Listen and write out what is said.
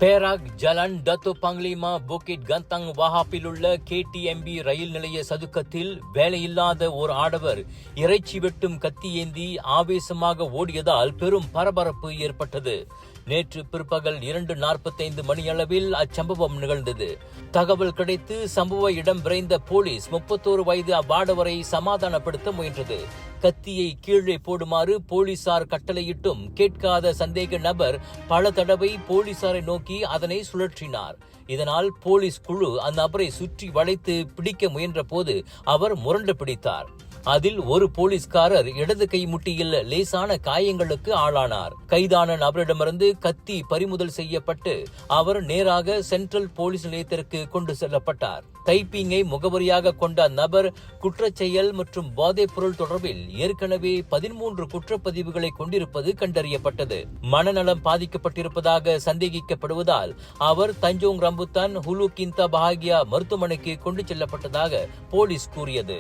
Perak ஜலன் Datuk பங்லிமா புக்கிட் கந்தங் வஹாப்பில் உள்ள KTMB ரயில் நிலைய சதுக்கத்தில் வேலையில்லாத ஒரு ஆடவர் இறைச்சி வெட்டும் கத்தி ஏந்தி ஆவேசமாக ஓடியதால் பெரும் பரபரப்பு ஏற்பட்டது. நேற்று பிற்பகல் 2:45 மணியளவில் அச்சம்பவம் நிகழ்ந்தது. தகவல் கிடைத்து சம்பவ இடம் விரைந்த போலீஸ் 31 வயது அவ்வாடவரை சமாதானப்படுத்த முயன்றது. கத்தியை கீழே போடுமாறு போலீசார் கட்டளையிட்டும் கேட்காத சந்தேக நபர் பல தடவை போலீசாரை நோக்கி அதனை சுழற்றினார். இதனால் போலீஸ் குழு அந்த நபரை சுற்றி வளைத்து பிடிக்க முயன்ற போது அவர் முரண்டு பிடித்தார். அதில் ஒரு போலீஸ்காரர் இடது கை முட்டியில் லேசான காயங்களுக்கு ஆளானார். கைதான நபரிடமிருந்து கத்தி பறிமுதல் செய்யப்பட்டு அவர் நேராக சென்ட்ரல் போலீஸ் நிலையத்திற்கு கொண்டு செல்லப்பட்டார். டைப்பிங்கை முகவரியாக கொண்ட அந்நபர் குற்றச்செயல் மற்றும் போதைப் பொருள் தொடர்பில் ஏற்கனவே 13 குற்றப்பதிவுகளை கொண்டிருப்பது கண்டறியப்பட்டது. மனநலம் பாதிக்கப்பட்டிருப்பதாக சந்தேகிக்கப்படுவதால் அவர் தஞ்சோங் ரம்புத்தான் ஹுலு கிந்தா பஹாகியா மருத்துவமனைக்கு கொண்டு செல்லப்பட்டதாக போலீஸ் கூறியது.